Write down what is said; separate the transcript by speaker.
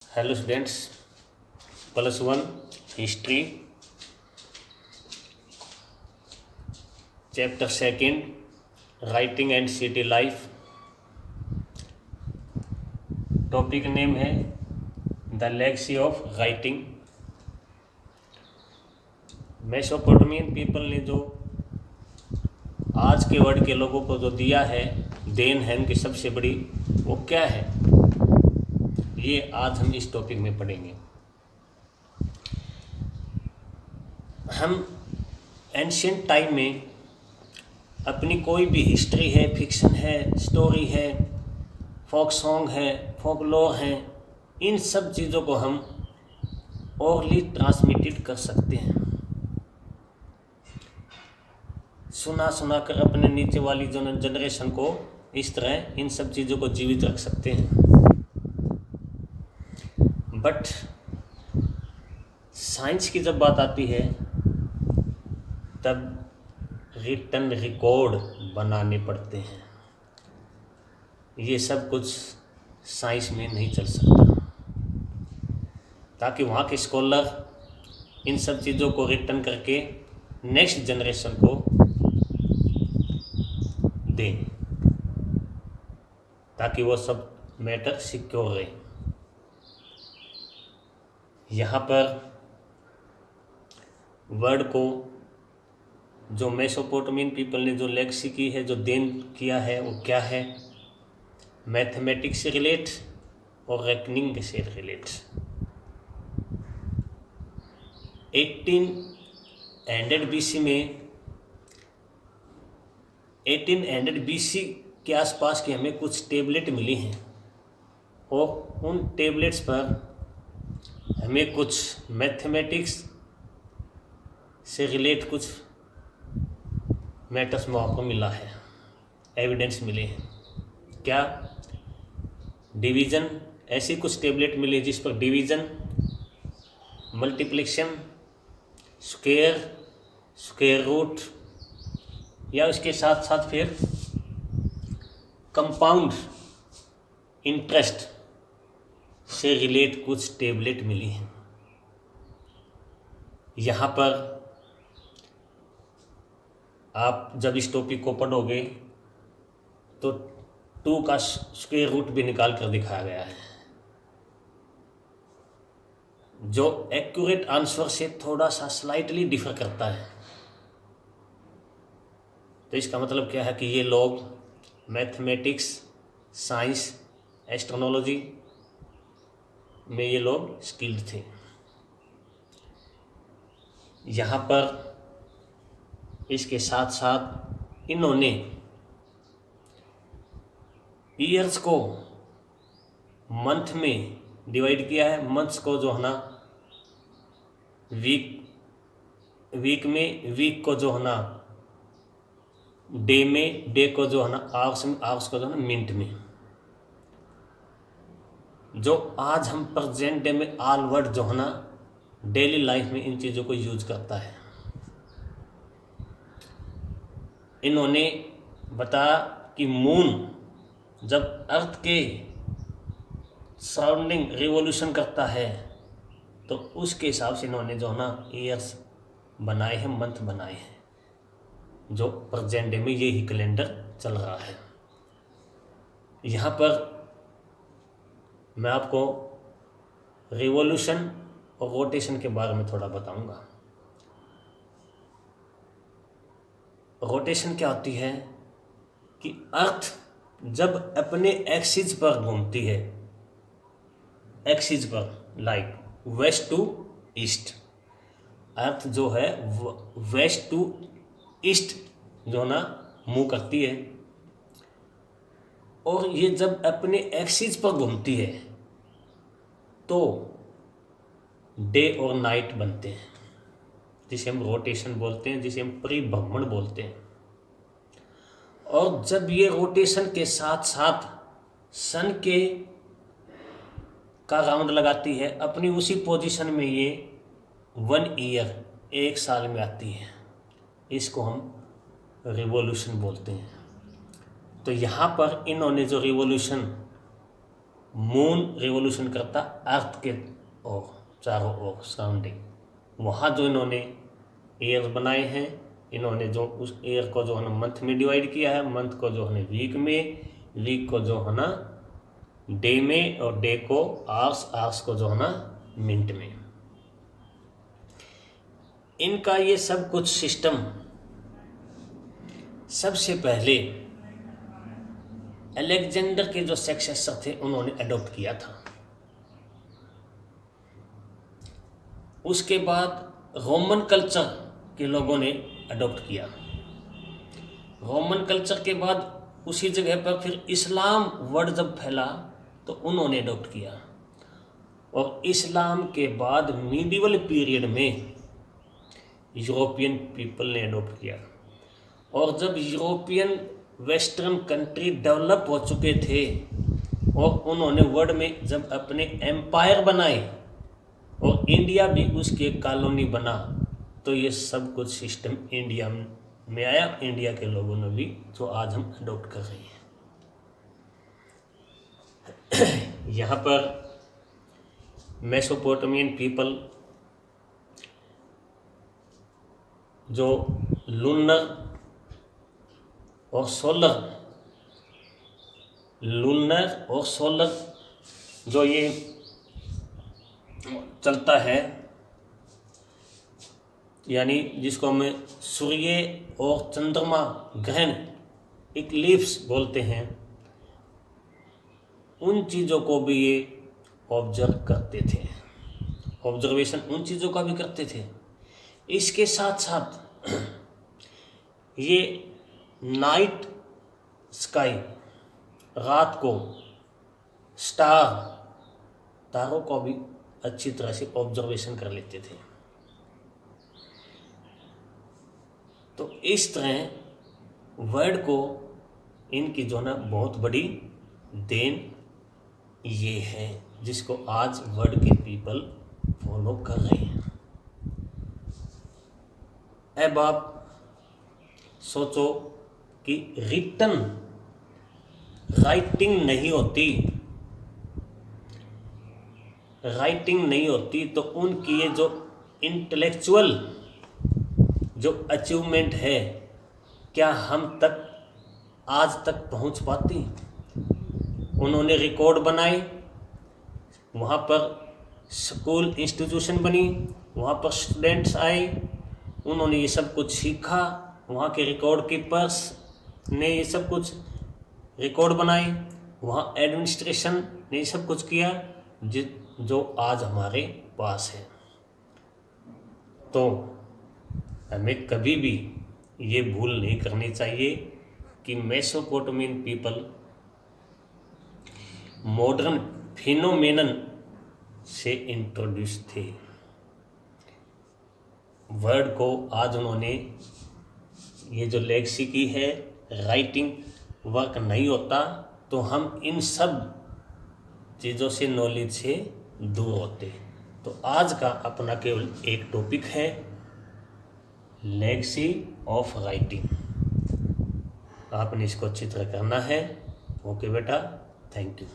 Speaker 1: Hello students, +1 history, chapter second writing and city life. Topic name है the legacy of writing. Mesopotamian people ने जो आज के world के लोगों को जो दिया है, देन है उनकी सबसे बड़ी, वो क्या है, ये आज हम इस टॉपिक में पढ़ेंगे। हम एंशियंट टाइम में अपनी कोई भी हिस्ट्री है, फिक्शन है, स्टोरी है, फोक सॉन्ग है, फोकलोर है, इन सब चीज़ों को हम ओरली ट्रांसमिटेड कर सकते हैं। सुना सुना कर अपने नीचे वाली जनरेशन को इस तरह इन सब चीज़ों को जीवित रख सकते हैं। बट साइंस की जब बात आती है तब रिटन रिकॉर्ड बनाने पड़ते हैं। ये सब कुछ साइंस में नहीं चल सकता, ताकि वहाँ के स्कॉलर इन सब चीज़ों को रिटर्न करके नेक्स्ट जनरेशन को दें, ताकि वो सब मैटर सिक्योर रहे। यहाँ पर वर्ड को जो मेसोपोटामियन पीपल ने जो लेगेसी की है, जो देन किया है, वो क्या है? मैथमेटिक्स से रिलेट और रेकनिंग से रिलेट। 1800 BC में 1800 BC के आसपास की हमें कुछ टेबलेट मिली हैं, और उन टेबलेट्स पर हमें कुछ मैथमेटिक्स से रिलेट कुछ मैटर्स में आपको मिला है, एविडेंस मिले हैं। क्या? डिवीज़न, ऐसी कुछ टेबलेट मिली जिस पर डिवीज़न, मल्टीप्लिकेशन, स्क्वायर रूट, या उसके साथ साथ फिर कंपाउंड इंटरेस्ट से रिलेट कुछ टेबलेट मिली हैं। यहाँ पर आप जब इस टॉपिक को पढ़ोगे तो 2 का स्क्वायर रूट भी निकाल कर दिखाया गया है, जो एक्यूरेट आंसर से थोड़ा सा स्लाइटली डिफर करता है। तो इसका मतलब क्या है कि ये लोग मैथमेटिक्स, साइंस, एस्ट्रोनॉलजी में ये लोग स्किल्ड थे। यहाँ पर इसके साथ साथ इन्होंने ईयर्स को मंथ में डिवाइड किया है। मंथ्स को जो है ना वीक में, वीक को जो है ना डे में, डे को जो है ना आवर्स में, आवर्स को जो है ना मिनट में। जो आज हम प्रेजेंट डे में ऑल वर्ड जो है ना डेली लाइफ में इन चीज़ों को यूज करता है। इन्होंने बताया कि मून जब अर्थ के सराउंडिंग रिवॉल्यूशन करता है तो उसके हिसाब से इन्होंने जो है ना ईयर्स बनाए हैं, मंथ बनाए हैं, जो प्रेजेंट डे में यही कैलेंडर चल रहा है। यहाँ पर मैं आपको रिवॉल्यूशन और रोटेशन के बारे में थोड़ा बताऊंगा। रोटेशन क्या होती है कि अर्थ जब अपने एक्सिस पर घूमती है, एक्सिस पर, लाइक वेस्ट टू ईस्ट, अर्थ जो है वेस्ट टू ईस्ट जो ना मूव करती है, और ये जब अपने एक्सिस पर घूमती है तो डे और नाइट बनते हैं, जिसे हम रोटेशन बोलते हैं, जिसे हम परिभ्रमण बोलते हैं। और जब ये रोटेशन के साथ साथ सन के का राउंड लगाती है, अपनी उसी पोजीशन में ये 1 ईयर, 1 साल में आती है, इसको हम रिवॉल्यूशन बोलते हैं। तो यहाँ पर इन्होंने जो रिवॉल्यूशन मून रिवोल्यूशन करता अर्थ के ओर, चारों ओर सराउंडिंग। वहाँ जो इन्होंने ईयर बनाए हैं, इन्होंने जो उस ईयर को जो है ना मंथ में डिवाइड किया है, मंथ को जो है ना वीक में, वीक को जो है ना डे में, और डे को आवर्स, आवर्स को जो है ना मिनट में। इनका ये सब कुछ सिस्टम सबसे पहले अलेक्जेंडर के जो सक्सेसर थे उन्होंने अडॉप्ट किया था। उसके बाद रोमन कल्चर के लोगों ने अडॉप्ट किया। रोमन कल्चर के बाद उसी जगह पर फिर इस्लाम वर्ड जब फैला तो उन्होंने अडॉप्ट किया, और इस्लाम के बाद मीडिवल पीरियड में यूरोपियन पीपल ने अडॉप्ट किया। और जब यूरोपियन वेस्टर्न कंट्री डेवलप हो चुके थे और उन्होंने वर्ल्ड में जब अपने एम्पायर बनाए और इंडिया भी उसकी कॉलोनी बना, तो ये सब कुछ सिस्टम इंडिया में आया, इंडिया के लोगों ने भी, जो आज हम अडॉप्ट कर रहे हैं। यहाँ पर मेसोपोटामियन पीपल जो लूनर और सोलर जो ये चलता है, यानी जिसको हमें सूर्य और चंद्रमा ग्रहण इक्लिप्स बोलते हैं, उन चीज़ों को भी ये ऑब्जर्व करते थे, ऑब्जर्वेशन उन चीज़ों का भी करते थे। इसके साथ साथ ये नाइट स्काई, रात को स्टार, तारों को भी अच्छी तरह से ऑब्जर्वेशन कर लेते थे। तो इस तरह वर्ल्ड को इनकी जो ना बहुत बड़ी देन ये है, जिसको आज वर्ल्ड के पीपल फॉलो कर रहे हैं। अब आप सोचो कि रिटन राइटिंग नहीं होती तो उनकी ये जो इंटेलेक्चुअल जो अचीवमेंट है, क्या हम तक आज तक पहुंच पाती? उन्होंने रिकॉर्ड बनाए, वहाँ पर स्कूल इंस्टीट्यूशन बनी, वहाँ पर स्टूडेंट्स आए, उन्होंने ये सब कुछ सीखा, वहाँ के रिकॉर्ड कीपर्स ने ये सब कुछ रिकॉर्ड बनाए, वहाँ एडमिनिस्ट्रेशन ने ये सब कुछ किया जो आज हमारे पास है। तो हमें कभी भी ये भूल नहीं करनी चाहिए कि मेसोपोटामियन पीपल मॉडर्न फिनोमेनन से इंट्रोड्यूस थे। वर्ड को आज उन्होंने ये जो लेगेसी की है, राइटिंग वर्क नहीं होता तो हम इन सब चीज़ों से, नॉलेज से दूर होते। तो आज का अपना केवल एक टॉपिक है, लेगेसी ऑफ राइटिंग। आपने इसको अच्छी तरह करना है। ओके बेटा, थैंक यू।